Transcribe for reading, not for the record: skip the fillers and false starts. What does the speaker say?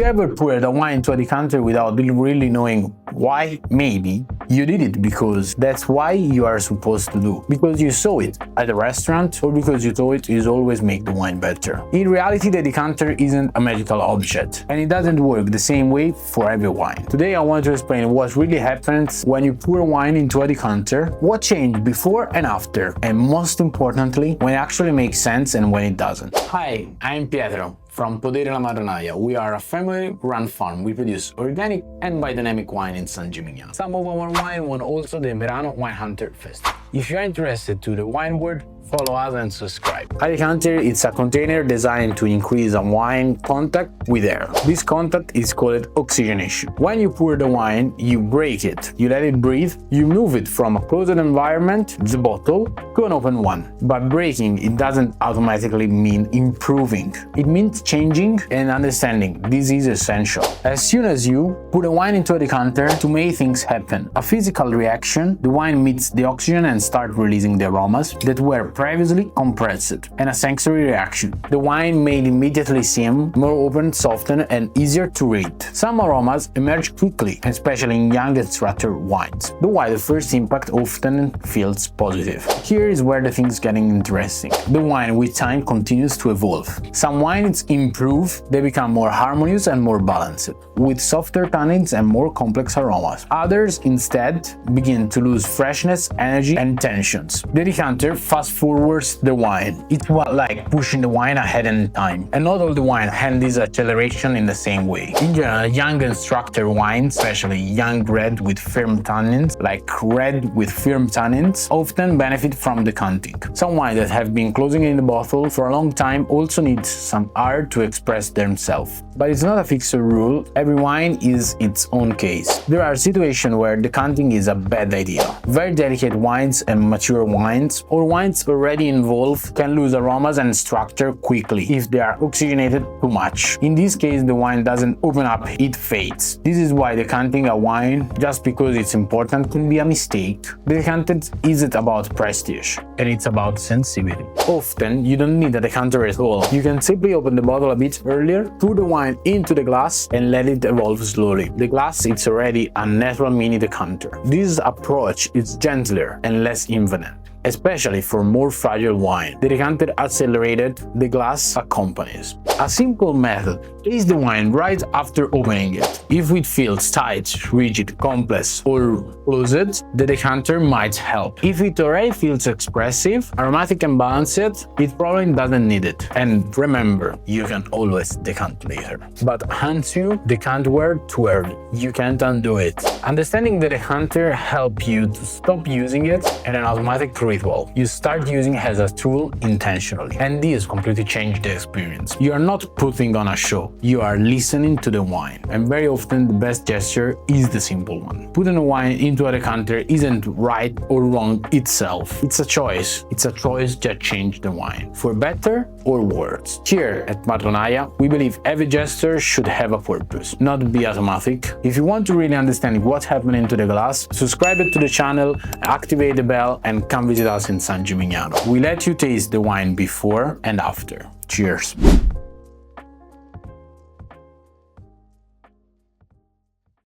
you ever poured a wine into a decanter without really knowing why? Maybe you did it because that's why you are supposed to do. Because you saw it at a restaurant or because you thought it always make the wine better. In reality, the decanter isn't a magical object and it doesn't work the same way for every wine. Today I want to explain what really happens when you pour wine into a decanter, what changed before and after, and most importantly, when it actually makes sense and when it doesn't. Hi, I'm Pietro from Podere la Marronaia. We are a family-run farm. We produce organic and biodynamic wine in San Gimignano. Some of our wine won also the Merano Wine Hunter Festival. If you are interested to the wine world, follow us and subscribe. A decanter is a container designed to increase a wine contact with air. This contact is called oxygenation. When you pour the wine, you break it, you let it breathe, you move it from a closed environment, the bottle, to an open one. By breaking, it doesn't automatically mean improving. It means changing and understanding. This is essential. As soon as you put a wine into a decanter, two main things happen. A physical reaction, the wine meets the oxygen and starts releasing the aromas that were previously compressed, and a sensory reaction. The wine may immediately seem more open, softer, and easier to read. Some aromas emerge quickly, especially in young extractor wines, though the first impact often feels positive. Here is where the things getting interesting. The wine with time continues to evolve. Some wines improve, they become more harmonious and more balanced, with softer tannins and more complex aromas. Others instead begin to lose freshness, energy, and tensions. The decanter fast forwards the wine. It's like pushing the wine ahead in time, and not all the wine have this acceleration in the same way. In general, young instructor wines, especially young red with firm tannins, like red with firm tannins, often benefit from decanting. Some wines that have been closing in the bottle for a long time also need some air to express themselves. But it's not a fixed rule. Every wine is its own case. There are situations where decanting is a bad idea. Very delicate wines and mature wines, or wines already involved, can lose aromas and structure quickly if they are oxygenated too much. In this case, the wine doesn't open up, it fades. This is why decanting a wine just because it's important can be a mistake. The decanter isn't about prestige, and it's about sensitivity. Often, you don't need a decanter at all. You can simply open the bottle a bit earlier, pour the wine into the glass, and let it evolve slowly. The glass is already a natural mini decanter. This approach is gentler and less infinite, especially for more fragile wine. The decanter accelerated, the glass accompanies. A simple method: taste the wine right after opening it. If it feels tight, rigid, complex, or closed, the decanter might help. If it already feels expressive, aromatic and balanced, it probably doesn't need it. And remember, you can always decant later. But once you decant too early, you can't undo it. Understanding the decanter helps you to stop using it in an automatic ritual. You start using it as a tool intentionally, and this completely changes the experience. You are not putting on a show, you are listening to the wine, and very often the best gesture is the simple one. Putting a wine into a decanter isn't right or wrong itself. It's a choice. It's a choice that changes the wine, for better or worse. Here at Marronaia, we believe every gesture should have a purpose, not be automatic. If you want to really understand what's happening to the glass, subscribe to the channel, activate the bell, and come visit us in San Gimignano. We let you taste the wine before and after. Cheers!